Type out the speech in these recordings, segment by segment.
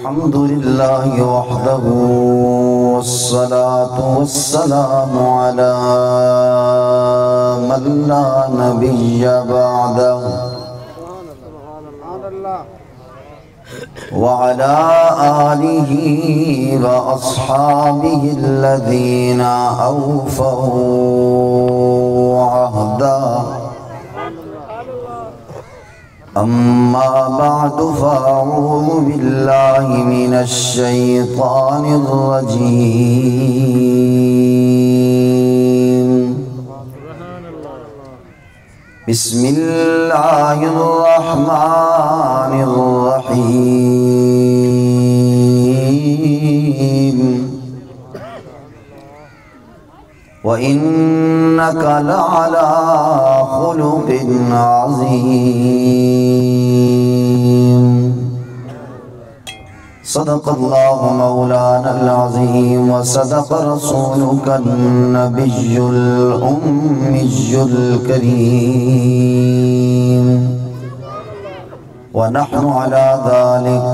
الحمد لله وحده والصلاة والسلام على من لا نبي بعده وعلى آله وأصحابه الذين أوفوا عهدا أما بعد فأعوذ بالله من الشيطان الرجيم بسم الله الرحمن الرحيم وإنك لعلى خلق عظيم صدق الله مولانا العظيم وصدق رسولك النبي الأمي الكريم ونحن على ذلك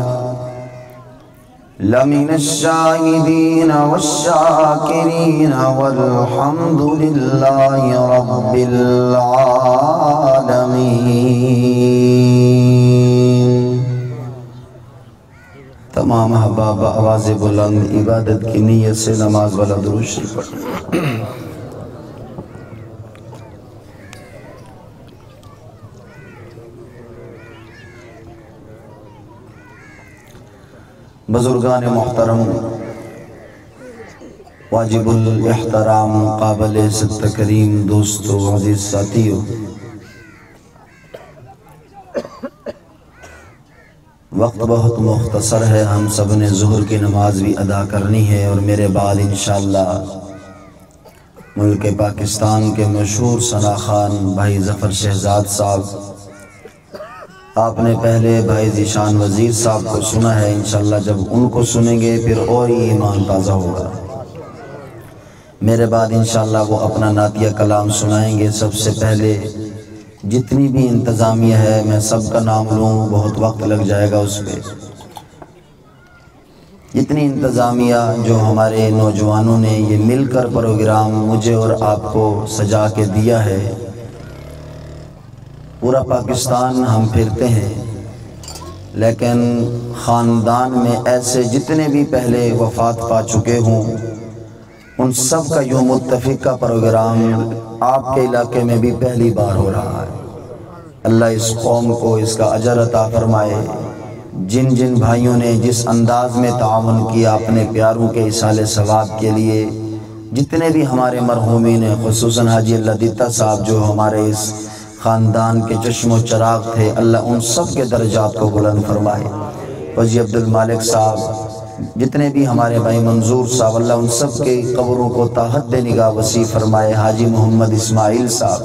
لمن الشاهدين والشاكرين والحمد لله رب العالمين۔ تمام احباب آواز بلند عبادت کی نیت سے نماز والا درود شریف پڑھیں۔ بزرگان محترم، واجب الاحترام، قابل عزت تکریم دوستو، عزیز ساتھیو، وقت بہت مختصر ہے، ہم سب نے ظہر کی نماز بھی ادا کرنی ہے اور میرے بعد انشاءاللہ ملک پاکستان کے مشہور ثنا خوان بھائی ظفر شہزاد صاحب، آپ نے پہلے بھائی ذیشان وزیر صاحب کو سنا ہے، انشاءاللہ جب ان کو سنیں گے پھر اور ہی ایمان تازہ ہوگا۔ میرے بعد انشاءاللہ وہ اپنا نعتیہ کلام سنائیں گے۔ سب سے پہلے جتنی بھی انتظامیہ ہے میں سب کا نام لوں بہت وقت لگ جائے گا اس پہ۔ جتنی انتظامیہ جو ہمارے نوجوانوں نے یہ مل کر پروگرام مجھے اور آپ کو سجا کے دیا ہے، پورا پاکستان ہم پھرتے ہیں، لیکن خاندان میں ایسے جتنے بھی پہلے وفات پا چکے ہوں ان سب کا یوں متفق کا پروگرام آپ کے علاقے میں بھی پہلی بار ہو رہا ہے۔ اللہ اس قوم کو اس کا اجر عطا فرمائے۔ جن جن بھائیوں نے جس انداز میں تعاون کیا اپنے پیاروں کے ایصال ثواب کے لیے، جتنے بھی ہمارے مرحومین ہیں، خصوصاً حاجی اللہ دیتا صاحب جو ہمارے اس خاندان کے چشم و چراغ تھے، اللہ ان سب کے درجات کو بلند فرمائے۔ وزی عبد المالک صاحب، جتنے بھی ہمارے بھائی منظور صاحب، اللہ ان سب کے قبروں کو تا حد نگاہ وسیع فرمائے۔ حاجی محمد اسماعیل صاحب،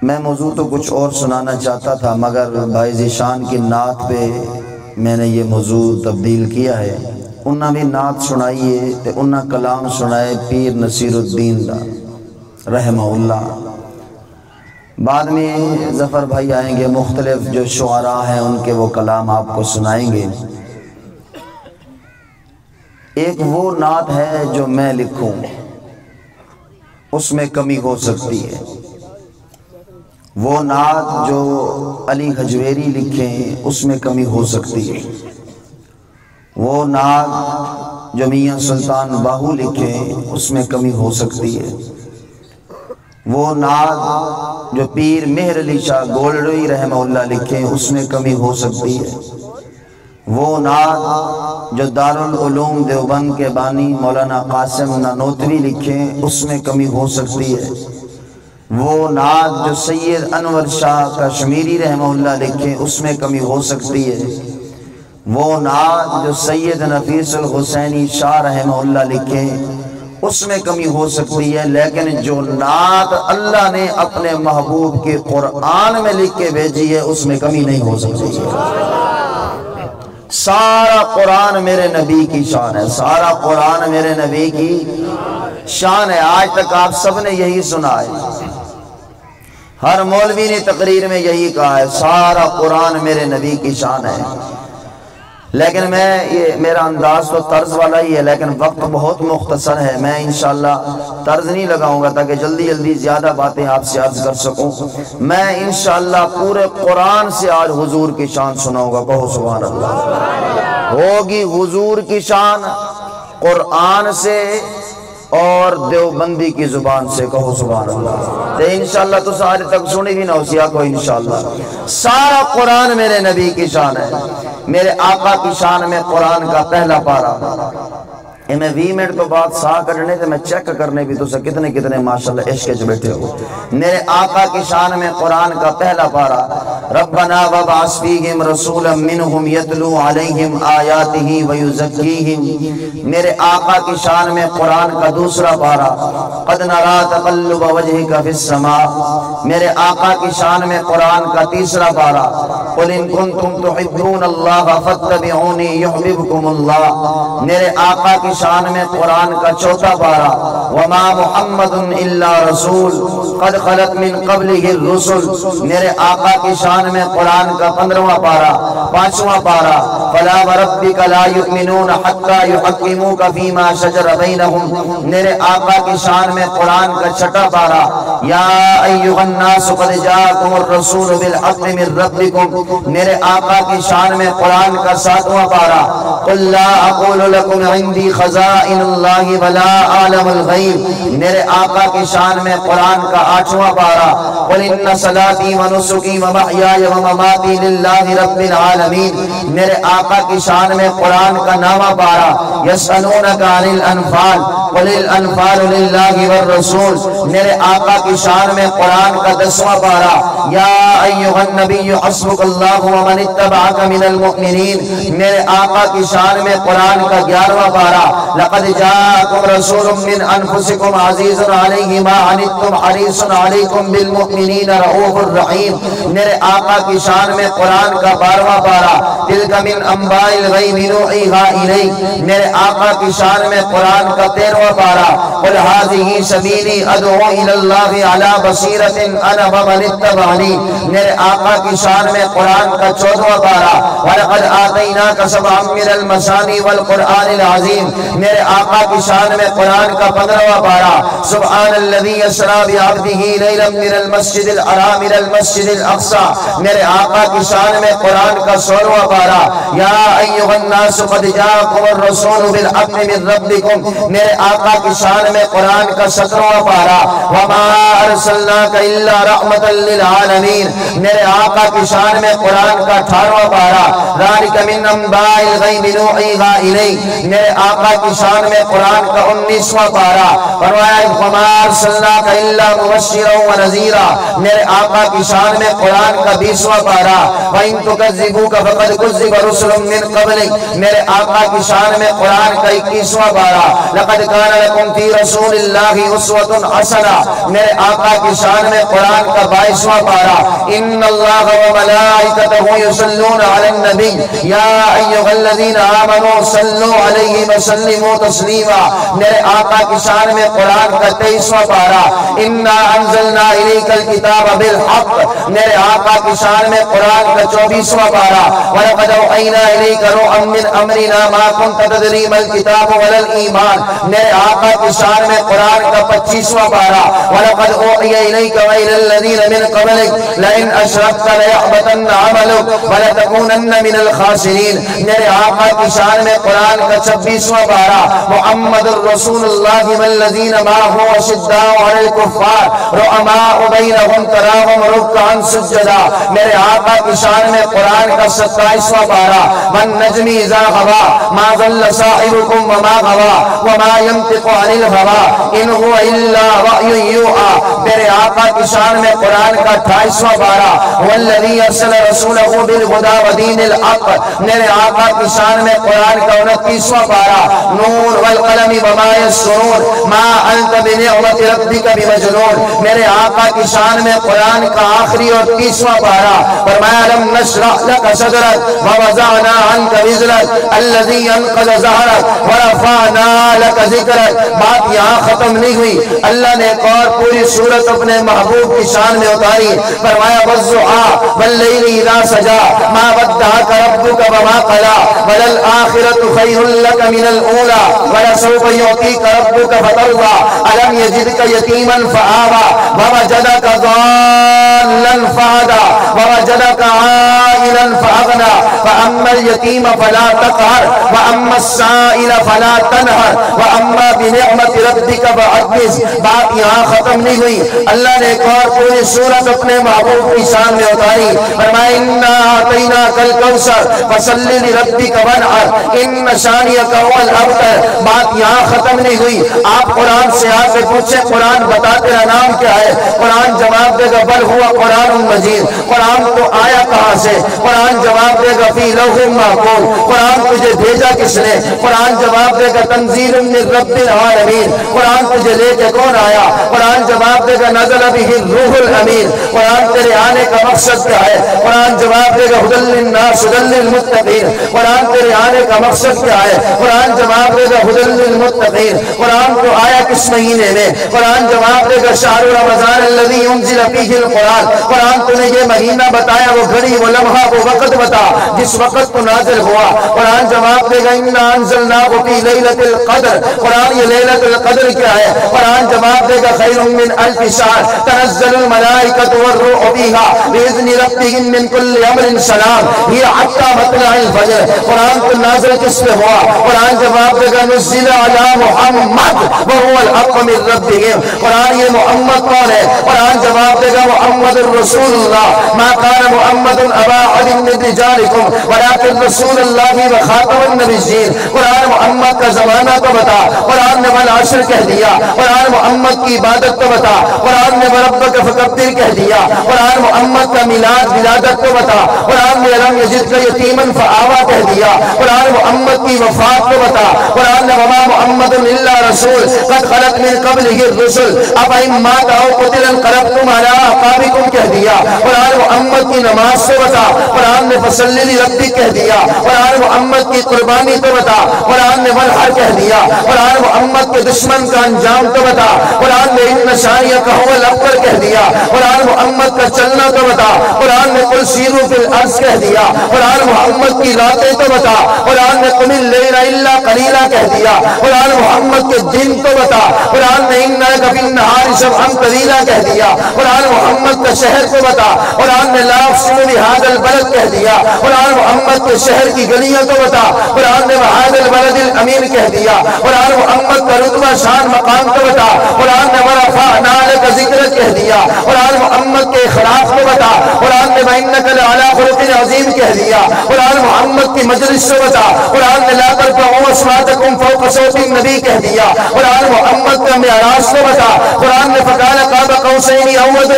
میں موضوع تو کچھ اور سنانا چاہتا تھا مگر بھائی ذیشان کی نعت پہ میں نے یہ موضوع تبدیل کیا ہے۔ انہاں بھی نعت سنائیے تے انہاں کلام سنائے پیر نصیر الدین دا رحمہ اللہ۔ بعد میں ظفر بھائی آئیں گے، مختلف جو شعراء ہیں ان کے وہ کلام آپ کو سنائیں گے۔ ایک وہ نعت ہے جو میں لکھوں اس میں کمی ہو سکتی ہے، وہ نعت جو علی حجویری لکھیں اس میں کمی ہو سکتی ہے، وہ نعت جو میاں سلطان باہو لکھیں اس میں کمی ہو سکتی ہے، وہ نعت جو پیر مہر علی شاہ گولڈوئی رحمہ اللہ لکھیں اس میں کمی ہو سکتی ہے، وہ نعت جو دارالعلوم دیوبند کے بانی مولانا قاسم نانوتوی لکھیں اس میں کمی ہو سکتی ہے، وہ نعت جو سید انور شاہ کشمیری رحمہ اللہ لکھیں اس میں کمی ہو سکتی ہے، وہ نعت جو سید نفیس الحسینی شاہ رحمہ اللہ لکھیں اس میں کمی ہو سکتی ہے، لیکن جو نعت اللہ نے اپنے محبوب کے قرآن میں لکھ کے بھیجی ہے اس میں کمی نہیں ہو سکتی ہے۔ سارا قرآن میرے نبی کی شان ہے، سارا قرآن میرے نبی کی شان ہے۔ آج تک آپ سب نے یہی سنا ہے، ہر مولوی نے تقریر میں یہی کہا ہے، سارا قرآن میرے نبی کی شان ہے۔ لیکن یہ میرا انداز تو طرز والا ہی ہے، لیکن وقت بہت مختصر ہے، میں انشاءاللہ طرز نہیں لگاؤں گا تاکہ جلدی جلدی زیادہ باتیں آپ سے عرض کر سکوں۔ میں انشاءاللہ پورے قرآن سے آج حضور کی شان سناؤں گا، کہو سبحان اللہ۔ ہوگی حضور کی شان قرآن سے اور دیوبندی کی زبان سے، کہو سبحان اللہ۔ تو انشاءاللہ تو سارے تک سنی بھی نہ ہو سیا کو انشاءاللہ۔ سارا قرآن میرے نبی کی شان ہے، میرے آقا کی شان میں قرآن کا پہلا پارا۔ میں 20 منٹ تو بعد سا کرنے تھے، میں چیک کرنے بھی تو سے کتنے ماشاءاللہ عشق جو بیٹھے ہو۔ میرے آقا کی شان میں قرآن کا پہلا پارا، ربنا وابعث فیہم رسولا منہم یتلو علیہم آیاتہ ویزکیہم۔ میرے آقا کی شان میں قرآن کا دوسرا پارا، قد نرا تقلب وجہک فی السماء۔ میرے آقا کی شان میں قرآن کا تیسرا پارا، قل ان کنتم تحبون اللہ فاتبعونی یحببکم اللہ۔ میرے آقا کی شان میں قرآن کا چوتھا پارا، وما محمد الا رسول قد خلت من قبلہ الرسل۔ میرے آقا کی شان میں قرآن کا 15واں پارا، 5واں پارا، فلا وربک لا یؤمنون حتی یحکموک فیما شجر بینہم۔ میرے آقا کی شان میں قرآن کا 6واں پارا، یا ایھا الناس قد جاءکم الرسول بالحق من ربکم۔ میرے آقا کی شان میں قرآن کا 7واں پارا، قل لا اقول لکم عندی خزائن اللہ ولا عالم الغیب۔ میرے آقا کی شان میں قرآن کا 8واں پارا، قل ان صلاتی و نسکی و محیای و مماتی للہ رب العالمین۔ میرے آقا کی شان میں قرآن کا 9واں پارا، یسألونک عن الانفال قل الانفال للہ والرسول۔ میرے آقا کی شان میں قرآن کا 10واں پارا، یا ایھا النبی حسبک اللہ ومن اتبعک من المؤمنین۔ میرے آقا کی شان میں قرآن کا 11واں پارا، لقد جاءکم رسول من انفسکم عزیز علیہ ما عنتم حریص علیکم بالمؤمنین رؤوف الرحیم۔ میرے آقا کی شان میں قرآن کا 12واں پارا، تلک من انباء الغیب نوحیھا الیک۔ میرے آقا کی شان میں قرآن کا 13واں پارا، قل ھذہ سبیلی ادعو الی اللہ علی بصیرۃ انا ومن اتبعنی۔ میرے آقا کی شان میں قرآن کا 14واں پارا، ولقد آتیناک سبعا من المثانی والقرآن العظیم۔ میرے آقا کی شان میں قرآن کا 15واں پارا، سبحان الذی اسریٰ بعبدہ لیلا من المسجد الحرام الى المسجد الاقصی۔ میرے آقا کی شان میں قرآن کا 16واں پارا، یا ایھا الناس قد جاءکم الرسول بالحق من ربکم۔ میرے آقا کی شان میں قرآن کا 17واں پارا، وما ارسلناک الا رحمۃ للعالمین۔ میرے آقا کی شان میں قرآن کا 18واں پارا، ذلک من انباء الغیب نوحیھا الیک۔ میرے آقا کی شان میں قرآن کا 19واں پارا، فرمایا وما ارسلناک الا مبشرا ونذیرا۔ میرے آقا کی شان میں قرآن کا 20واں پارا، وَإِن تُكَذِّبُوكَ فَقَدْ كُذِّبَ رُسُلٌ مِّن قَبْلِكَ۔ میرے آقا کی شان میں قرآن کا 21واں پارا، لَقَدْ كَانَ لَكُمْ فِي رَسُولِ اللَّهِ أُسْوَةٌ حَسَنَةٌ۔ میرے آقا کی شان میں قرآن کا 22واں پارا، إِنَّ اللَّهَ وَمَلَائِكَتَهُ يُصَلُّونَ عَلَى النَّبِيِّ يَا أَيُّهَا الَّذِينَ آمَنُوا صَلُّوا عَلَيْهِ وَسَلِّمُوا تَسْلِيمًا۔ میرے آقا کی شان میں قرآن کا 23واں پارا، إِنَّا أَنزَلْنَا إِلَيْكَ الْكِتَابَ بِالْحَقِّ۔ میرے آقا کی شان میں قرآن کا 24واں پارا، وَلَقَدْ أَوْحَيْنَا إِلَيْكَ رُوحًا مِّنْ أَمْرِنَا مَا كُنتَ تَدْرِي مَا الْكِتَابُ وَلَا الْإِيمَانُ۔ میرے آقا کی شان میں قرآن کا 25واں پارا، وَلَقَدْ أُوحِيَ إِلَيْكَ وَإِلَى الَّذِينَ مِنْ قَبْلِكَ لَئِنْ أَشْرَكْتَ لَيَحْبَطَنَّ عَمَلُكَ وَلَتَكُونَنَّ مِنَ الْخَاسِرِينَ۔ میرے آقا کی شان میں قرآن کا 26واں پارا، محمد الرسول اللہ والذین معہ أشداء علی الکفار رحماء بینہم تراہم رکعا سجدا۔ میرے آقا کی شان میں قرآن کا 27واں پارا، والنجم اذا ہوا ما ضل صاحبکم وما غوا وما ينطق عن الهوى ان هو الا وحی یوحی۔ میرے آقا کی شان میں قرآن کا 28واں پارا، والذی ارسل رسولہ بالہدی ودین الحق۔ میرے آقا کی شان میں قرآن کا 29واں پارا، نون والقلم وما یسطرون ما انت بنعمت ربک بمجنون۔ میرے آقا کی شان میں قرآن کا آخری اور 30واں پارا، فرمایا لم نشرح لک صدرک ووضعنا عنک العزت الذي انقذ ظهرك ورفعنا لك ذكرك. بات یہاں ختم نہیں ہوئی. اللہ نے ایک اور پوری سورت اپنے محبوب کی شان میں اتاری. فرمایا والضحى والليل اذا سجى ما ودعك ربك وما قلى وللآخرة خير لك من الأولى ولسوف يعطيك ربك فترضى ألم يجدك يتيما فآوى ووجدك ضالا فهدى ووجدك عائلا فأغنى فأما اليتيم فلا تقهر وأما السائل فلا تنهر وأما بنعمة ربك فحدث. بات یہاں ختم نہیں ہوئی. اللہ نے ایک اور پوری سورت اپنے محبوب کی شان میں اتاری. فرمایا انا اعطیناک الکوثر فصل لربک وانحر ان شانئک هو الابتر. بات یہاں ختم نہیں ہوئی. آپ قرآن سے آ کے پوچھیں قرآن بتا تیرا نام کیا ہے؟ قرآن جواب دے گا بل ہوا قرآن مجید. قرآن تو آیا کہاں سے؟ قرآن جواب دے گا فی لوح محفوظ. قرآن تجھے بھیجا کس نے؟ قرآن جواب دے گا تنزیل من رب العالمین. قرآن تجھے لے کے کون آیا؟ قرآن جواب دے گا نزل به الروح الامین. قرآن تیرے آنے کا مقصد کیا ہے؟ قرآن جواب دے گا ہدی للناس ہدی للمتقین. قرآن تیرے آنے کا مقصد کیا ہے؟ قرآن جواب دے گا ہدی للمتقین. قرآن تو آیا کس مہینے میں؟ قرآن جواب دے گا شہر رمضان الذی انزل فیہ القرآن. قرآن تو نے یہ مہینہ بتایا، وہ گھڑی، وہ لمحہ، وہ وقت بتا جس وقت کو نازل ہوا. قرآن جواب دے گا انا انزلناہ فی لیلۃ القدر. قرآن یہ لیلۃ القدر کیا ہے؟ قرآن جواب دے گا خیر من الف شہر تنزل الملائکۃ والروح فیہا باذن ربہم من کل امر سلام ہی حتی مطلع الفجر. قرآن کو نازل کس پہ ہوا؟ قرآن جواب دے گا نزل علی محمد وہو الحق من ربہم. قرآن یہ محمد کون ہے؟ قرآن جواب دے گا محمد الرسول اللہ ما کان محمد ابا احد من رجالکم ولکن رسول اللہ وخاتم النبیین. قرآن محمد کا زمانہ تو بتا. قرآن نے والعشر کہہ دیا. قرآن محمد کی عبادت تو بتا. قرآن نے وربک فکبر کہہ دیا. قرآن محمد کا میلاد ولادت تو بتا. قرآن نے الم یجدک یتیما فآوی کہہ دیا. قرآن محمد کی وفات تو بتا. قرآن نے وما محمد الا رسول قد خلت من قبلہ الرسل افإن مات او قتل انقلبتم علی اعقابکم کہہ دیا. قرآن محمد کی نماز تو بتا. قرآن نے فصل لربک کہہ دیا. قرآن محمد کی قربانی تو بتا. قرآن نے والحر کہہ دیا. قرآن محمد کے دشمن کا انجام تو بتا. قرآن نے ان شانئک هو الابتر کہہ دیا. قرآن محمد کا چلنا تو بتا. قرآن نے قل سیروا فی الارض کہہ دیا. قرآن محمد کی راتیں تو بتا. قرآن نے قم اللیل الا قلیلا کہہ دیا. قرآن محمد کے دن تو بتا. قرآن نے انک فی النہار سبحا طویلا کہہ دیا. قرآن محمد کا شہر تو بتا. قرآن نے لا اقسم بھذا البلد کہہ دیا. قرآن محمد کے شہر کی گلیاں تو بتا. قرآن نے وھذا البلد الامین کہہ دیا. قرآن محمد کا رتبہ شان مقام تو بتا. قرآن نے ورفعنا لک ذکرک کہہ دیا. قرآن محمد کے اخلاق کو بتا. قرآن نے وانک لعلی خلق عظیم کہہ دیا. قرآن محمد کی مجلس کو بتا. قرآن نے لا ترفعوا اصواتکم فوق صوت النبی کہہ دیا. قرآن محمد کا معراج کو بتا. قرآن نے فکان قاب قوسین او ادنی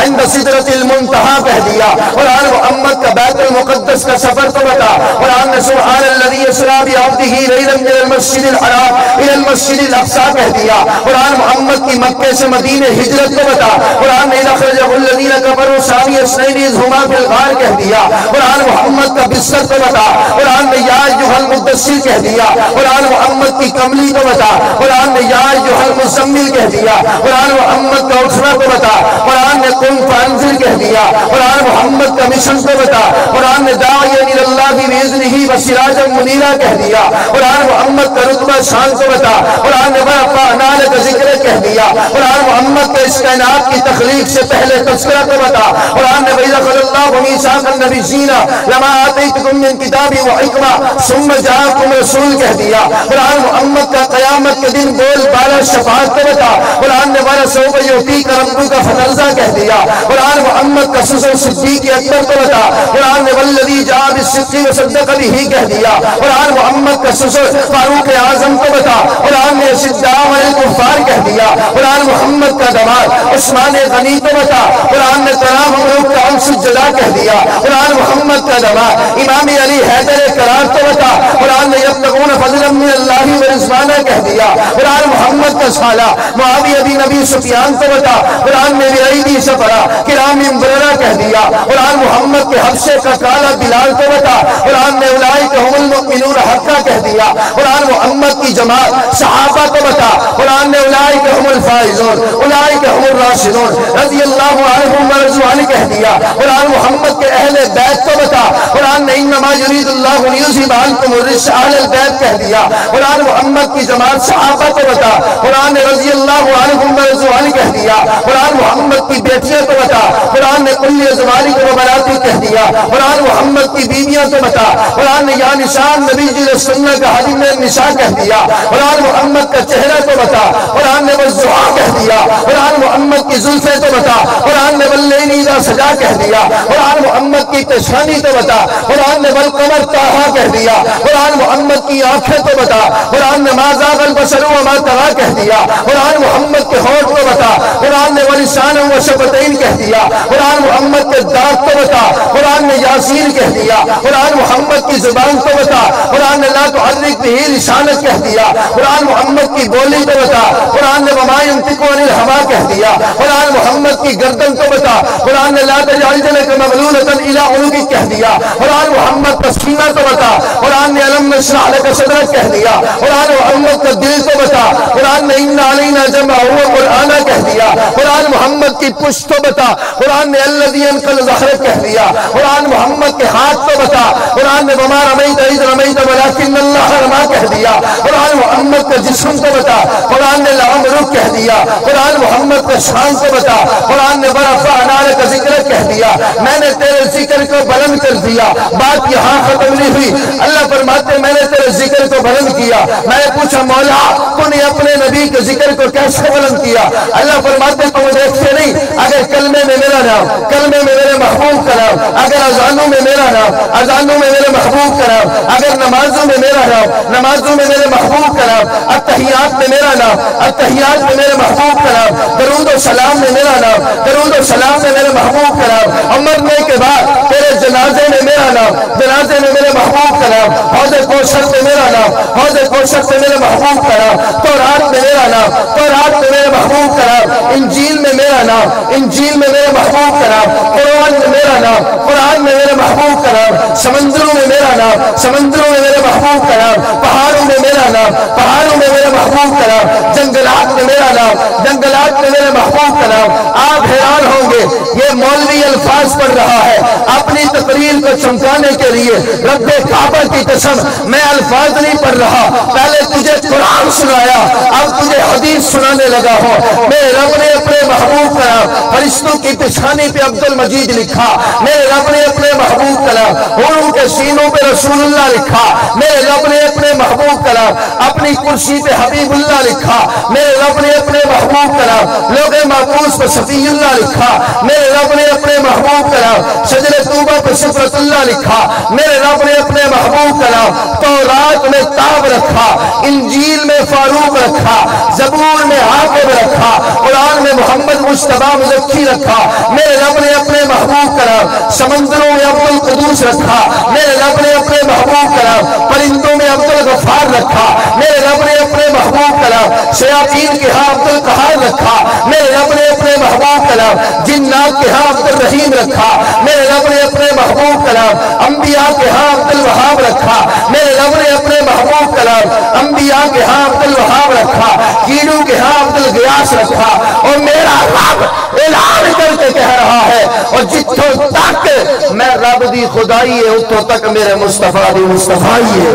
عند سدرۃ المنتہی کہہ دیا. قرآن محمد کا بیت المقدس کا سفر تو بتا. قرآن نے سبحان الذی اسری بعبدہ لیلا من المسجد الحرام الى المسجد الاقصی کہہ دیا. قرآن محمد کی مکے سے مدینے ہجرت کو بتا. قرآن نے اخرجہ الذین کفروا ثانی اثنین اذ ہما فی الغار کہہ دیا. قرآن محمد کا بستر کو بتا. قرآن نے یا ایھا المدثر کہہ دیا. قرآن محمد کی کملی کو بتا. قرآن نے یا ایھا المزمل کہہ دیا. قرآن محمد کا اٹھنا کو بتا. قرآن نے قم فانذر کہہ دیا. قرآن محمد کا مشن کو بتا. قرآن نے داعیا الی اللہ باذنہ وسراجا منیرا کہہ دیا. قرآن محمد کا رتبہ شان کو بتا. قرآن نے ورفعنا لک ذکرک کہہ دیا. قرآن محمد کے اس کائنات کی تخلیق سے پہلے تذکرہ کو بتا. قرآن نے وَإِذْ أَخَذَ اللَّهُ مِيثَاقَ النَّبِيِّينَ لَمَا آتَيْتُكُم مِّن كِتَابٍ وَحِكْمَةٍ ثُمَّ جَاءَكُمْ رَسُولٌ کہہ دیا. قرآن محمد کا قیامت کے دن بول بالا شفاعت کو بتا. قرآن نے وَلَسَوْفَ يُعْطِيكَ رَبُّكَ فَتَرْضَىٰ کہہ دیا. قرآن محمد کا سسر صدیق اکبر کو بتا. قرآن نے وَالَّذِي جَاءَ بِالصِّدْقِ وَصَدَّقَ بِهِ کہہ دیا. قرآن محمد کا سسر فاروق اعظم کو بتا. قرآن نے شداء الکفار کہہ دیا. قرآن محمد کا دماد عثمان غنی کو بتا. قرآن نے تمام ملوک کا ہم سجدہ کہہ دیا. قرآن محمد کا دماد امام علی حیدر کرار کو بتا. قرآن نے یبتغون فضلا من اللہ اللہ و رضوانہ کہہ دیا۔ قرآن محمد کا سالہ معاویہ بن ابی سفیان کو بتا، قرآن نے بیعیدی سے پڑھا، کرام بررہ کہہ دیا۔ قرآن محمد کے حبشے کا کالا بلال کو بتا، قرآن نے اولئک هم المؤمنون حقا کہہ دیا۔ قرآن محمد کی جماعت صحابہ کو بتا، قرآن نے اولئک هم الفائزون اولئک هم الراشدون رضی اللہ عنہم ورضوا عنہ کہہ دیا۔ قرآن محمد کے اہل بیت کو بتا، قرآن نے انما یرید اللہ لیذھب عنکم الرجس اہل البیت کہہ دیا۔ قرآن محمد کی جماعت صحابہ کو بتا، قرآن نے رضی اللہ عنہم ورضوا عنہ کہہ دیا۔ قرآن محمد کی بیٹیاں کو بتا، قرآن نے کل ازواجکم وبناتکم کہہ دیا۔ قرآن محمد کی بیویاں کو بتا، قرآن نے یا نشان نبی جی سنہ کا حدیث میں نشاء کہہ دیا۔ قرآن محمد کا چہرہ کو بتا، قرآن نے والضحیٰ کہہ دیا۔ قرآن محمد کی زلفیں تو بتا، قرآن نے واللیل اذا سجا کہہ دیا۔ قرآن محمد کی پیشانی تو بتا، قرآن نے والقمر طٰہٰ کہہ دیا۔ قرآن محمد کی آنکھیں تو بتا، قرآن نے ما زاغ البصر وما طغیٰ کہہ دیا۔ قرآن محمد کے ہونٹ کو بتا، قرآن نے ولسانا وشفتین کہہ دیا۔ قرآن محمد کے دانت کو بتا، قرآن نے یاسین کہہ دیا۔ قرآن محمد کی زبان کو بتا، قرآن نے لا تحرک بہ لسانک کہہ دیا۔ قرآن محمد کی بولی کو بتا، قرآن نے وما ینطق عن الہویٰ کہہ دیا۔ قرآن محمد کی گردن کو بتا، قرآن نے لا تجعل یدک مغلولۃ الی عنقک کہہ دیا۔ قرآن محمد کا سینہ کو بتا، قرآن نے الم نشرح لک صدرک کہہ دیا۔ قرآن محمد کا دل کو بتا، قرآن نے ان علینا جمعہ وقرآن کہہ دیا۔ قرآن محمد کی پشت کو بتا، قرآن نے الذی انقض ظہرک کہہ دیا۔ قرآن محمد کے ہاتھ کو بتا، قرآن نے وما رمیت اذ رمیت ولکن اللہ رمی کہہ دیا۔ قرآن محمد کا جسم کو بتا، قرآن نے لعمرک کہہ دیا۔ قرآن محمد کا شان کو بتا، قرآن نے ورفعنا لک ذکرک کہہ دیا۔ میں نے تیرے ذکر کو بلند کر دیا۔ بات یہاں ختم نہیں ہوئی، اللہ فرماتے میں نے تیرے ذکر کو بلند کیا۔ میں نے پوچھا مولا تو نے اپنے نبی کے ذکر کو کیسے بلند کیا؟ اللہ فرماتے تو مجھے دیکھتے نہیں، اگر کلمے میں میرا نام، کلمے میں میرے محبوب کا نام، اگر اذانوں میں میرا نام، اذانوں میں میرے محبوب کا نام، اگر نمازوں میں میرا نام، نمازوں میں میرے محبوب کا نام، التحیات میں میرا نام، التحیات میں میرے محبوب کا نام، درود و سلام میں میرا نام، درود و سلام میں میرے محبوب کا نام، اور مرنے کے بعد تیرے جنازے میں میرا نام، جنازے میں میرے محبوب کا نام، حوض کوثر میں میرا نام، حوض کوثر میں میرے محبوب کا نام، تورات میں میرا نام، تورات میں میرے محبوب کا نام، انجیل میں میرا نام، انجیل میں میرے محبوب کا نام، قرآن میں میرا نام، قرآن میں میرے محبوب کا نام، سمندروں میں میرا نام، سمندروں میں میرے محبوب کا نام، پہاڑوں میں میرا نام، پہاڑوں میں میرے محبوب کا نام، جنگلات میں میرا نام، جنگلات میں میرے محبوب کا نام۔ آپ حیران ہوں گے یہ مولوی الفاظ پڑھ رہا ہے اپنی تقریر کو چمکانے کے لیے، رب کعبہ کی قسم میں الفاظ نہیں پڑھ رہا، پہلے تجھے قرآن سنایا اب تجھے حدیث سنانے لگا ہوں۔ میرے رب نے اپنے محبوب کا نام فرشتوں کی پیشانی پہ عبد المجید لکھا، میرے رب نے اپنے محبوب کا نام حوروں کے سینوں پہ رسول اللہ لکھا، میرے رب نے اپنے محبوب کا نام اپنی کرسی پہ حبیب اللہ لکھا، میرے رب نے اپنے محبوب کا نام لوگ محفوظ پہ صفی اللہ لکھا، میرے رب نے اپنے محبوب کا نام شجر طوبہ پہ صفرت اللہ لکھا، میرے رب نے اپنے محبوب کا نام تورات میں تاب رکھا، انجیل میں فاروق رکھا، زبور میں عاقب رکھا، قرآن میں محمد مصطفیٰ مزکی رکھا، میرے رب نے اپنے محبوب کا نام سمندروں میں عبد القدوس رکھا، میرے رب نے اپنے محبوب کا نام پرندوں میں عبد الغفار رکھا، میرے رب نے اپنے محبوب کا نام شیاطین کے ہاں عبد القہار رکھا، میرے رب نے اپنے محبوب کا نام جنات کے ہاں عبد الرحیم رکھا، میرے رب نے اپنے محبوب کا نام انبیاء کے ہاں عبد الوہاب رکھا، میرے رب نے اپنے محبوب کا نام انبیاء کے ہاں عبد الوہاب رکھا، کیڑوں کے ہاں عبد الغیاث رکھا، اور میرا رب اعلان کر کے کہہ رہا ہے اور جتھوں تک میں رب دی خدائی ہے اتھوں تک میرے مصطفیٰ دی مصطفائی ہے۔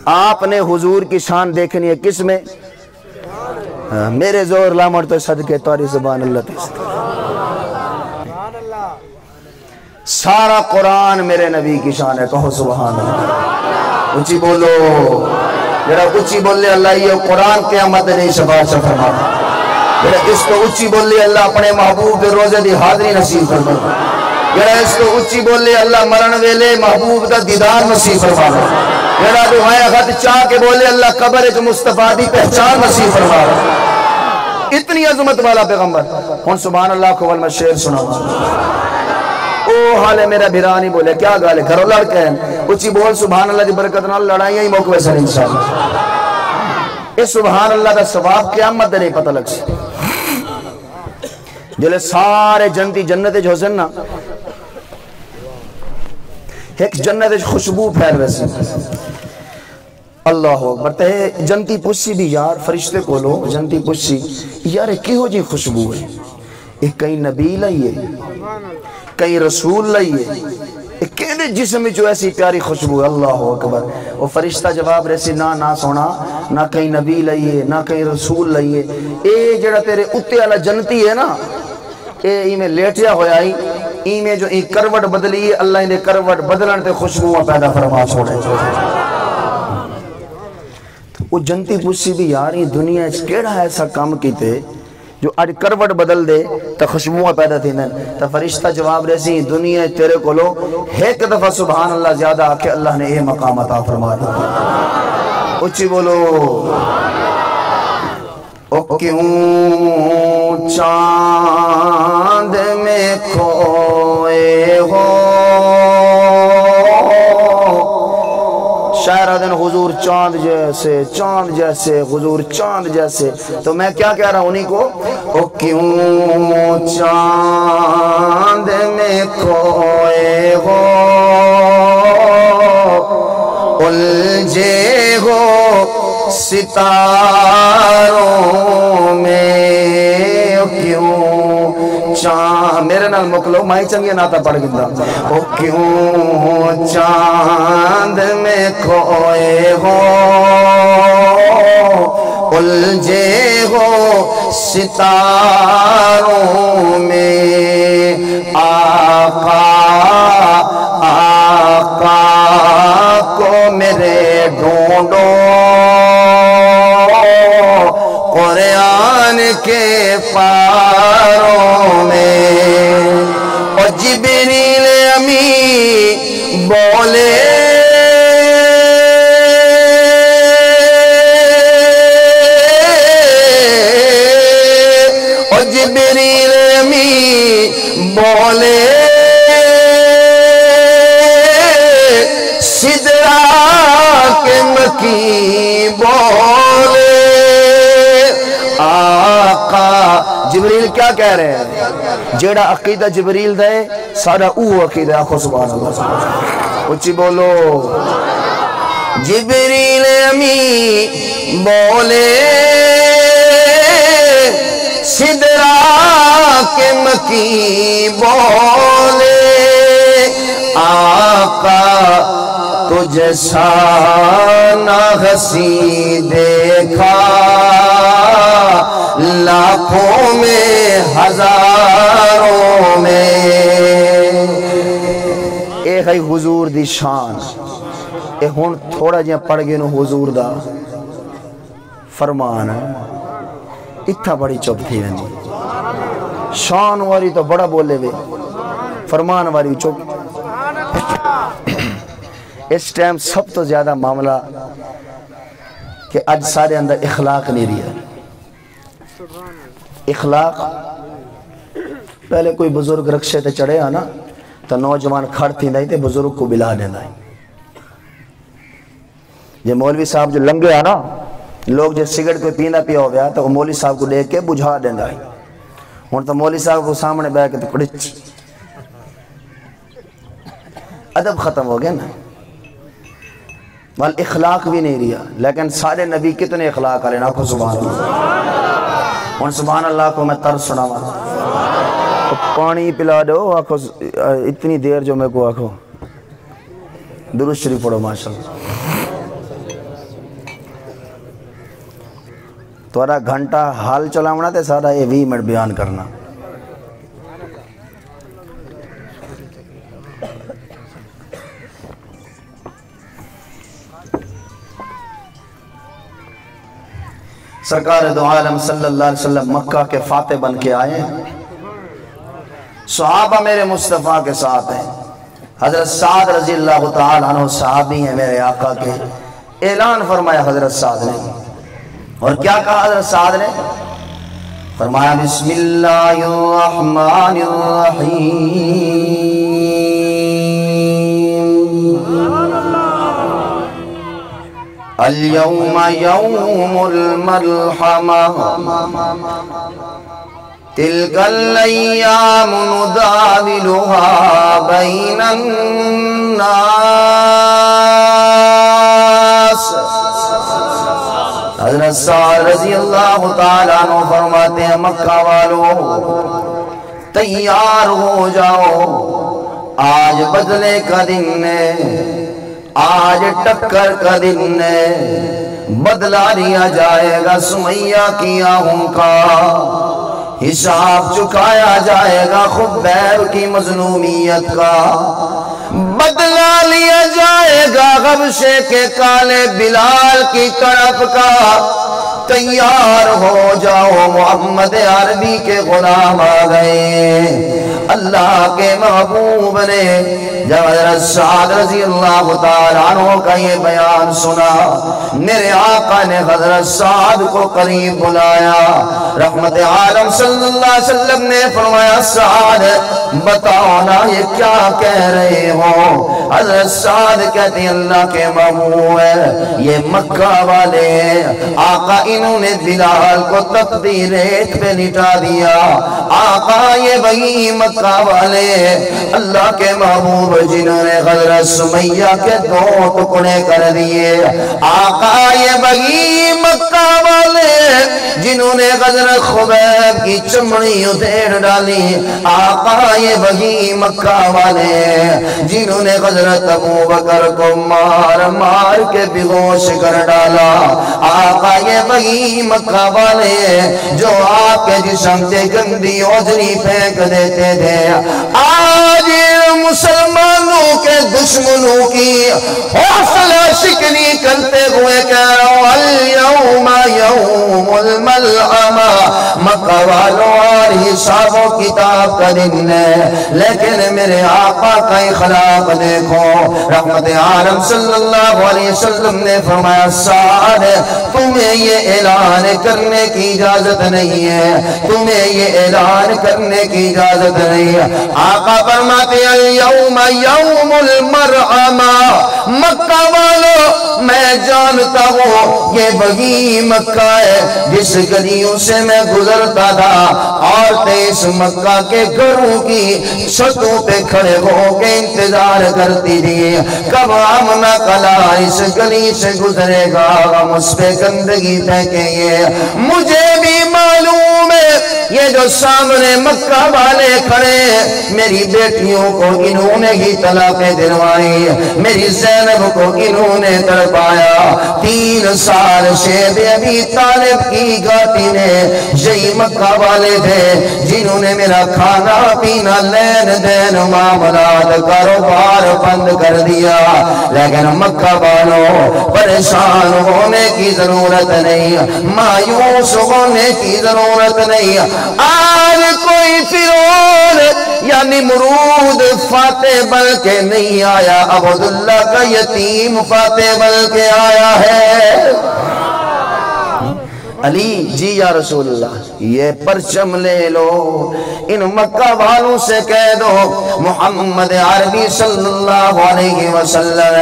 آپ نے حضور کی شان دیکھنی ہے کس میں؟ میرے زور لامر تو صدقے توری زبان اللہ تیست سارا قرآن میرے نبی کی شان ہے، کہو سبحان اللہ، اچھی بولو، جڑا اچھی بولے اللہ یہ قرآن قیامت نہیں شفاعت فرماتا، جڑا اس کو اچھی بولے اللہ اپنے محبوب کے روزے دی حاضری نصیب فرماتا، جڑا اس کو اچھی بولے اللہ مرن ویلے محبوب دا دیدار نصیب فرماتا، جڑا دعائیں خط چاہ کے بولے اللہ قبر جو مصطفیٰ دی پہچان نصیب فرماتا۔ اتنی عظمت والا پیغمبر، ہن سبحان اللہ کو والمہ شعر سنا۔ او حالے میرا بھرا نہیں بولے کیا گالے گھروں لڑکے ہیں اچھی بول سبحان اللہ دی برکت نال لڑائیاں ہی موقع ویسا انشاءاللہ اس سبحان اللہ دا ثواب قیامت دے نہیں پتہ لگ سی جلے سارے جنتی جنت جو حسن نا ایک جنت خوشبو پھیل ویسے اللہ اکبر تے جنتی پوچھی بھی یار فرشتے کو لو جنتی پوچھی یار کی ہو جی خوشبو ہے ایک کئی نبی لائیے کئی رسول لائیے ایک کہنے جسم میں جو ایسی پیاری خوشبو ہے اللہ اکبر وہ فرشتہ جواب رہسی نہ سونا نہ کئی نبی لائیے نہ کئی رسول لائیے اے جڑا تیرے اتے والا جنتی ہے نا اے میں لیٹیا ہویا ہی میں جو ایک کروٹ بدلی ہے اللہ نے کروٹ بدلن تے خوشبو پیدا فرما چھوڑے وہ جنتی پوچھی بھی یار یہ دنیا اس کیڑا ایسا کام کیتے جو آج کروٹ بدل دے تا خوشبوہ پیدا تھی نا تا فرشتہ جواب رہسی دنیا تیرے کو لو ایک دفعہ سبحان اللہ زیادہ آکے اللہ نے اے مقام عطا فرما دیا اچھی بولو او کیوں چاند میں کھوئے ہو شاعرہ دن حضور چاند جیسے حضور چاند جیسے تو میں کیا کہہ رہا ہوں انہی کو او کیوں چاند میں کھوئے ہو الجھے ہو ستاروں میں او کیوں چاند میرے نال مکلو مائی چنگی ناتا پڑھ گندہ او کیوں چاند میں کھوئے ہو الجھے ہو ستاروں میں آقا کو میرے ڈھونڈو قرآن کے پاروں میں اور جبریل امی بولے اور جبریل امی بولے سدرا کے مکی بولے آقا جبریل کیا کہہ رہے ہیں جیڑا عقیدہ جبریل دے سارا اوہ عقیدہ آخو سبحان اللہ اچھی بولو جبریل امی بولے سدرا کے مکی بولے آقا تجھے سانا ہنسی دیکھا لاکھوں میں ہزاروں میں اے ہے حضور دی شان اے ہون تھوڑا جہاں پڑھ گئے نو حضور دا فرمان ہے اتھا بڑی چپ تھی رہنی شان واری تو بڑا بولے وے فرمان واری چپ اس ٹائم سب تو زیادہ معاملہ کہ آج سارے اندر اخلاق نہیں رہا اخلاق پہلے کوئی بزرگ رکشے تے چڑھے آنا تو نوجوان کھڑ تھی نہیں تے بزرگ کو بلا دینا یہ مولوی صاحب جو لنگے آنا لوگ جو سگرٹ کوئی پینا پیا ہو گیا تو وہ مولوی صاحب کو دیکھ کے بجھا دینا ہوں تو مولوی صاحب کو سامنے بیٹھ کے تو کڑچ ادب ختم ہو گیا نا وال اخلاق بھی نہیں رہا لیکن سارے نبی کتنے اخلاق آلے نا کو سبحان اللہ ان سبحان اللہ کو میں ترس سنا پانی پلا دو آکھو اتنی دیر جو میں کو آکھو درود شریف پڑھو ماشاءاللہ توڑا گھنٹہ حال چلاونا تے سارا یہ 20 منٹ بیان کرنا سرکار دو عالم صلی اللہ علیہ وسلم مکہ کے فاتح بن کے آئے صحابہ میرے مصطفیٰ کے ساتھ ہیں حضرت سعد رضی اللہ تعالیٰ عنہ صحابی ہیں میرے آقا کے اعلان فرمایا حضرت سعد نے اور کیا کہا حضرت سعد نے فرمایا بسم اللہ الرحمن الرحیم اليوم يوم الملحمة تلك الأيام نداولها بين الناس۔ حضرت سعد رضی اللہ تعالیٰ عنہ فرماتے ہیں مکہ والوں تیار ہو جاؤ، آج بدلے کا دن ہے، آج ٹکر کا دن ہے، بدلہ لیا جائے گا سمیہ کی آہوں کا، حساب چکایا جائے گا خبیب کی مظلومیت کا، بدلہ لیا جائے گا غبشے کے کالے بلال کی طرف کا۔ تیار ہو جاؤ، محمد عربی کے غلام آ گئے۔ اللہ کے محبوب نے جب حضرت سعد رضی اللہ تعالیٰ عنہ کا یہ بیان سنا، میرے آقا نے حضرت سعد کو قریب بلایا، رحمت عالم صلی اللہ علیہ وسلم نے فرمایا سعد بتاؤ نا یہ کیا کہہ رہے ہو؟ حضرت سعد کہتے ہیں اللہ کے محبوب ہے یہ مکہ والے آقا انہوں نے بلال کو تپتی ریت پہ لٹا دیا، آقا یہ وہی مکہ والے اللہ کے محبوب جنہوں نے حضرت سمیہ کے 2 ٹکڑے کر دیے، آقا یہ وہی مکہ والے جنہوں نے حضرت خبیب کی چمڑی ادھیڑ ڈالی، آقا یہ وہی مکہ والے جنہوں نے حضرت ابوبکر کو مار مار کے بیہوش کر ڈالا، آقا یہ وہی مکہ والے جو آپ کے جسم سے گندی اوجری پھینک دیتے تھے۔ آج مسلمانوں کے دشمنوں کی حوصلہ شکنی کرتے ہوئے کہہ رہا ہوں اليوم یوم الملحمہ، مکہ والوں اور حساب و کتاب کا دن ہے، لیکن میرے آقا کا اخلاق دیکھو، رحمت عالم صلی اللہ علیہ وسلم نے فرمایا سعد تمہیں یہ اعلان کرنے کی اجازت نہیں ہے، تمہیں یہ اعلان کرنے کی اجازت نہیں ہے۔ آقا فرماتے ہیں اليوم یوم الملحمہ، مکہ والوں میں جانتا ہوں یہ وہی مکہ ہے جس گلیوں سے میں گزرتا تھا، عورتیں اس مکہ کے گھروں کی چھتوں پہ کھڑے ہو کے انتظار کرتی تھی کب آمنہ کلا اس گلی سے گزرے گا، ہم اس پہ گندگی پھینکیں گے۔ مجھے بھی معلوم ہے یہ جو سامنے مکہ والے کھڑے میری بیٹیوں کو انہوں نے ہی طلاقیں دلوائی، میری زینب کو انہوں نے تڑپایا، 3 سال شیب ابی طالب کی گاٹی نے یہی مکہ والے تھے جنہوں نے میرا کھانا پینا لین دین معاملات کاروبار بند کر دیا، لیکن مکہ والوں پریشان ہونے کی ضرورت نہیں، مایوس ہونے کی ضرورت نہیں۔ آج کوئی فرعون یا نمرود فاتح بن کے نہیں آیا، عبداللہ کا یتیم فاتح بن کے آیا ہے۔ علی جی یا رسول اللہ یہ پرچم لے لو، ان مکہ والوں سے کہہ دو محمد عربی صلی اللہ علیہ وسلم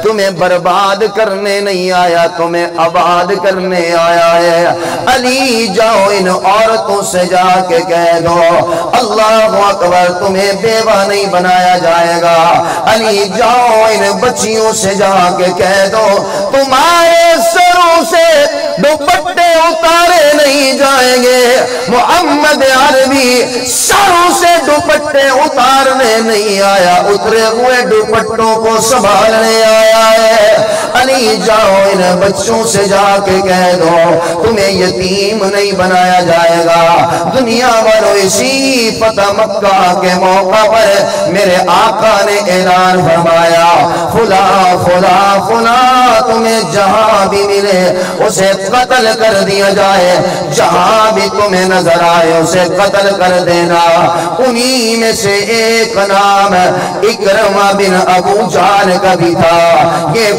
تمہیں برباد کرنے نہیں آیا، تمہیں آباد کرنے آیا ہے۔ علی جاؤ ان عورتوں سے جا کے کہہ دو اللہ اکبر تمہیں بیوہ نہیں بنایا جائے گا، علی جاؤ ان بچیوں سے جا کے کہہ دو تمہارے سروں سے دوپٹے اتارے نہیں جائیں گے، محمد عربی سروں سے دوپٹے اتارنے نہیں آیا، اترے ہوئے دوپٹوں کو سنبھالنے آیا ہے۔ علی جاؤ ان بچوں سے جا کے کہہ دو تمہیں یتیم نہیں بنایا جائے گا۔ دنیا والوں اسی فتح مکہ کے موقع پر میرے آقا نے اعلان فرمایا فلاں فلاں فلاں تمہیں جہاں بھی ملے اسے قتل کر دیا جائے، جہاں بھی تمہیں نظر آئے اسے قتل کر دینا۔ انہی میں سے ایک نام اکرمہ بن ابو جہل کا بھی تھا۔ یہ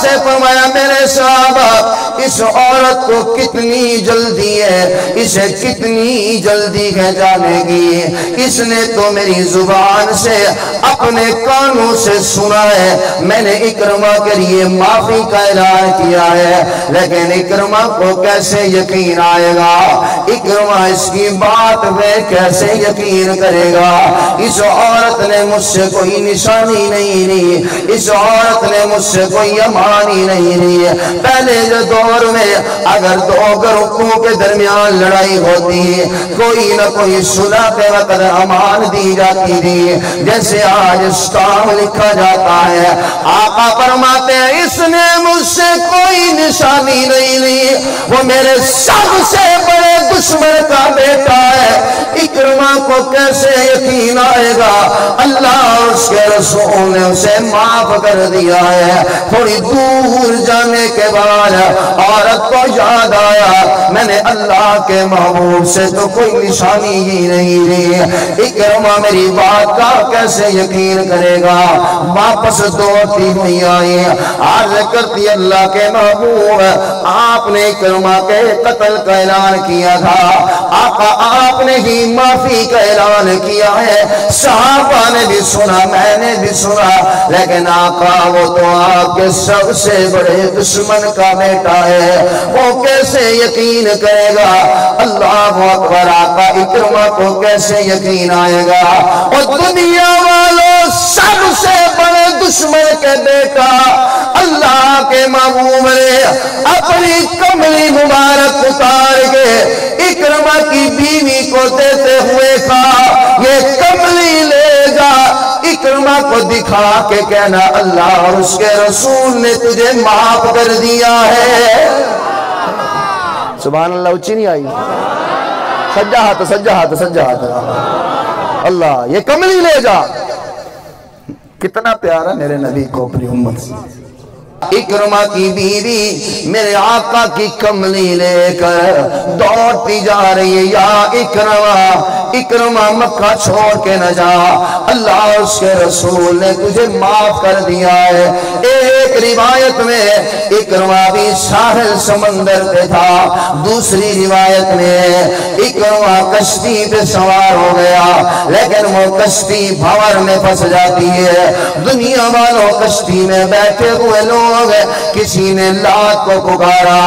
سے فرمایا میرے صحابہ اس عورت کو کتنی جلدی ہے، اسے کتنی جلدی ہے جانے کی، اس نے تو میری زبان سے اپنے کانوں سے سنا ہے، میں نے اکرمہ کے لیے معافی کا اعلان کیا ہے، لیکن اکرمہ کو کیسے یقین آئے گا، اکرمہ اس کی بات میں کیسے یقین کرے گا، اس عورت نے مجھ سے کوئی نشانی نہیں لی، اس عورت نے مجھ سے کوئی امانی نہیں لی۔ پہلے جو دور میں اگر دو گروہوں کے درمیان لڑائی ہوتی، کوئی نہ کوئی صلح کے وقت امان دی جاتی تھی، جیسے آج اسلام لکھا جاتا ہے۔ آقا فرماتے ہیں اس نے مجھ سے کوئی نشانی نہیں لی، وہ میرے سب سے بڑے دشمن کا بیٹا ہے، اکرمہ کو کیسے یقین آئے گا، اللہ اور اس کے رسول نے اسے معاف کر دیا ہے۔ تھوڑی دور جانے کے بعد عورت کو یاد آیا میں نے اللہ کے محبوب سے تو کوئی نشانی ہی نہیں لی، اکرمہ میری بات کا کیسے یقین کرے گا۔ واپس دوڑتی ہوئی آئی، عرض کرتی اللہ کے محبوب آپ نے اکرمہ کے قتل کا اعلان کیا تھا، آقا آپ نے ہی معافی کا اعلان کیا ہے، صحابہ نے بھی سنا میں نے بھی سنا، لیکن آقا وہ تو آپ کے سب سے بڑے دشمن کا بیٹا ہے، وہ کیسے یقین کرے گا۔ اللہ اکبر، آقا اکرمہ کو کیسے یقین آئے گا، اور دنیا والوں سب سے بڑے دشمن کے بیٹا اللہ کے محبوب نے اپنی کملی مبارک اتار کے اکرمہ کی بیوی کو دیتے ہوئے کہا یہ کملی لے جا، اکرمہ کو دکھا کے کہنا اللہ اور اس کے رسول نے تجھے معاف کر دیا ہے۔ سبحان اللہ، اچھی نہیں آئی، سجا ہاتھ سجا ہاتھ سجا ہاتھ، اللہ یہ کملی لے جا۔ کتنا پیارا میرے نبی کو اپنی امت سے۔ اکرمہ کی بیوی میرے آقا کی کملی لے کر دوڑتی جا رہی ہے، یا اکرمہ اکرمہ مکہ چھوڑ کے نہ جا، اللہ اور اس کے رسول نے تجھے معاف کر دیا ہے۔ ایک روایت میں اکرمہ بھی ساحل سمندر پہ تھا، دوسری روایت میں اکرمہ کشتی پہ سوار ہو گیا، لیکن وہ کشتی بھنور میں پھنس جاتی ہے۔ دنیا والوں کشتی میں بیٹھے ہوئے لوگ کسی نے لات کو پکارا،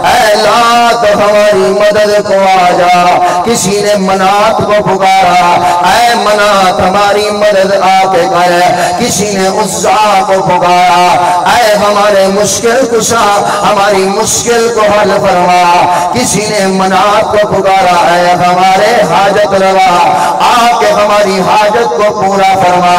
اے لات ہماری مدد کو آ جا، کسی نے منات کو پکارا، اے منات ہماری مدد آ کے کر، کسی نے عزا کو پکارا، اے ہمارے مشکل کشا ہماری مشکل کو حل فرما، کسی نے منات کو پکارا، اے ہمارے حاجت روا آ کے ہماری حاجت کو پورا فرما۔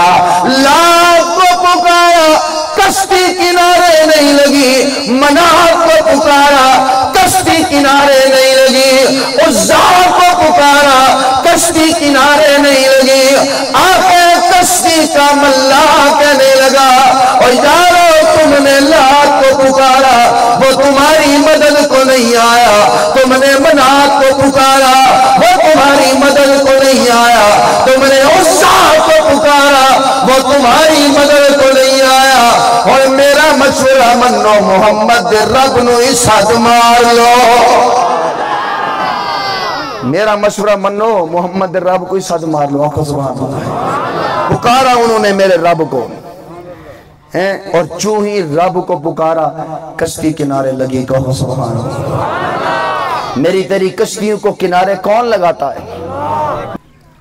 لات کو پکارا، کشتی کنارے نہیں لگی، منات کو پکارا، کشتی کنارے نہیں لگی، عزا کو پکارا، کشتی کنارے نہیں لگی۔ آخر کشتی کا ملاح کہنے لگا اور یارو تم نے لات کو پکارا وہ تمہاری مدد کو نہیں آیا، تم نے منات کو پکارا وہ تمہاری مدد کو نہیں آیا، تم نے عزا کو پکارا وہ تمہاری مدد کو نہیں آیا، اور میرا مشورہ منو محمد رب نو اس حد مار لو، میرا مشورہ منو محمد رب کو اس حد مار لو۔ آقا سبحان اللہ، پکارا انہوں نے میرے رب کو، اور چوں ہی رب کو پکارا کشتی کنارے لگی، کہو سبحان اللہ۔ میری تیری کشتیوں کو کنارے کون لگاتا ہے؟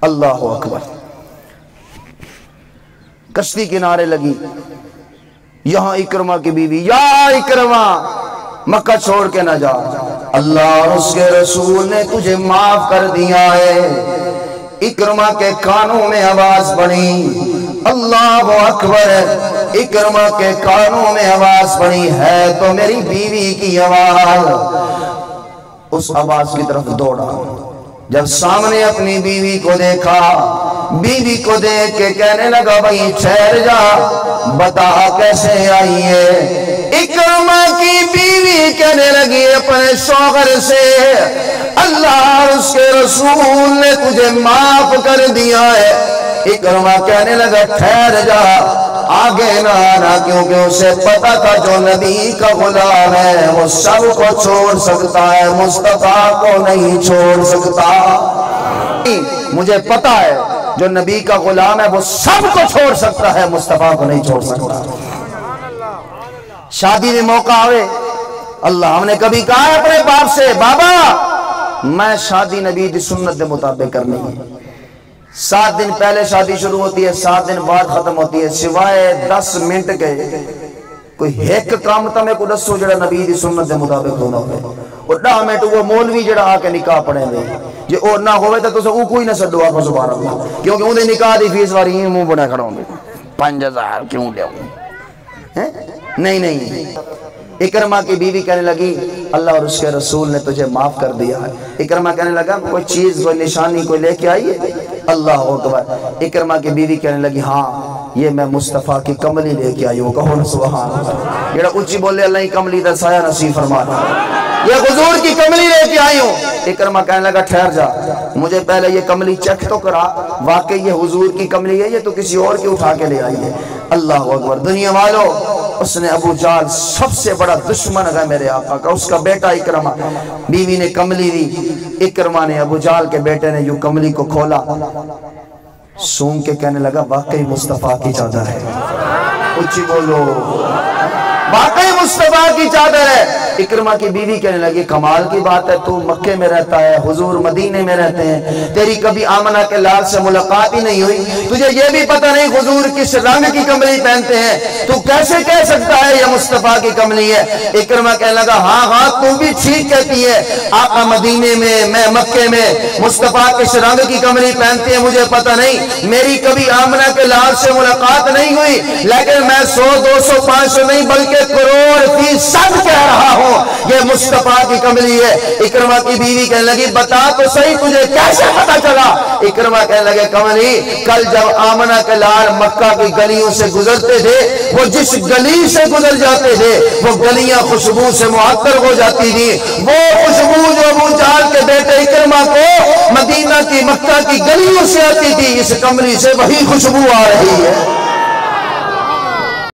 اللہ اکبر۔ کشتی کنارے لگی، یہاں اکرمہ کی بیوی، یا اکرمہ مکہ چھوڑ کے نہ جا، اللہ اور اس کے رسول نے تجھے معاف کر دیا ہے۔ اکرمہ کے کانوں میں آواز پڑی، اللہ اکبر، اکرمہ کے کانوں میں آواز پڑی، ہے تو میری بیوی کی آواز۔ اس آواز کی طرف دوڑا، جب سامنے اپنی بیوی کو دیکھا، بیوی کو دیکھ کے کہنے لگا بھائی ٹھہر جا، بتا کیسے آئی ہے۔ اکرمہ کی بیوی کہنے لگی اپنے شوہر سے، اللہ اور اس کے رسول نے تجھے معاف کر دیا ہے۔ اکرمہ کہنے لگا ٹھہر جا، آگے نہ آنا، کیونکہ اسے پتا تھا جو نبی کا غلام ہے وہ سب کو چھوڑ سکتا ہے، مصطفیٰ کو نہیں چھوڑ سکتا۔ مجھے پتا ہے جو نبی کا غلام ہے وہ سب کو چھوڑ سکتا ہے، مصطفیٰ کو نہیں چھوڑ سکتا۔ شادی میں موقع آوے، اللہ ہم نے کبھی کہا ہے اپنے باپ سے بابا میں شادی نبی دی سنت دے مطابق کرنی ہے، 7 دن پہلے شادی شروع ہوتی ہے، 7 دن بعد ختم ہوتی ہے، سوائے 10 منٹ کے کوئی ایک کام تا میں کو دسو جڑا نبی دی سنت دے مطابق ہونا ہوئے، اور 10 منٹ وہ مولوی جڑا آ کے نکاح پڑھیں دے جے اور نہ ہوئے تو اسے کوئی نہ سڈو آپ سبحان اللہ، کیونکہ انہیں نکاح دی فیس واری ہی منہ بڑا کھڑا ہوں گے 5000 کیوں لے نہیں۔ اکرمہ کی بیوی کہنے لگی اللہ اور اس کے رسول نے تجھے معاف کر دیا ہے۔ اکرمہ کہنے لگا کوئی چیز کوئی نشانی کوئی لے کے آئی ہے؟ اللہ اکبر۔ اکرمہ کی بیوی کہنے لگی ہاں یہ میں مصطفیٰ کی کملی لے کے آئی ہوں، کہو سبحان اللہ۔ یہ اونچی بولے اللہ ہی کملی دا سایہ نصیب فرما، یہ حضور کی کملی لے کے آئی ہوں۔ اکرمہ کہنے لگا ٹھہر جا، مجھے پہلے یہ کملی چیک تو کرا واقعی یہ حضور کی کملی ہے یہ تو کسی اور کی اٹھا کے لے آئی ہے۔ اللہ اکبر۔ دنیا والو اس نے ابو جہل سب سے بڑا دشمن ہے میرے آقا کا، اس کا بیٹا اکرمہ، بیوی نے کملی دی، اکرمہ نے ابو جہل کے بیٹے نے یوں کملی کو کھولا، سونگ کے کہنے لگا واقعی مصطفیٰ کی چادر ہے، اونچی بولو واقعی مصطفیٰ کی چادر ہے۔ اکرمہ کی بیوی کہنے لگی کمال کی بات ہے، تو مکے میں رہتا ہے حضور مدینے میں رہتے ہیں، تیری کبھی آمنہ کے لال سے ملاقات ہی نہیں ہوئی، تجھے یہ بھی پتہ نہیں حضور کس رنگ کی کملی پہنتے ہیں، تو کیسے کہہ سکتا ہے یہ مصطفیٰ کی کملی ہے؟ اکرمہ کہنے لگا ہاں تو بھی ٹھیک کہتی ہے، آقا مدینے میں مکے میں مصطفیٰ کس رنگ کی کملی پہنتے ہیں مجھے پتہ نہیں، میری کبھی آمنہ کے لال سے ملاقات نہیں ہوئی، لیکن میں 100 200 500 نہیں بلکہ کروڑ فیصد کہہ رہا ہوں یہ مصطفیٰ کی کملی ہے۔ اکرمہ کی بیوی کہنے لگی بتا تو صحیح تجھے کیسے پتا چلا؟ اکرمہ کہنے لگے کملی کل جب آمنہ کے لال مکہ کی گلیوں سے گزرتے تھے، وہ جس گلی سے گزر جاتے تھے وہ گلیاں خوشبو سے معطر ہو جاتی تھی، وہ خوشبو جو ابو جہل کے بیٹے اکرمہ کو مدینہ کی مکہ کی گلیوں سے آتی تھی، اس کملی سے وہی خوشبو آ رہی ہے۔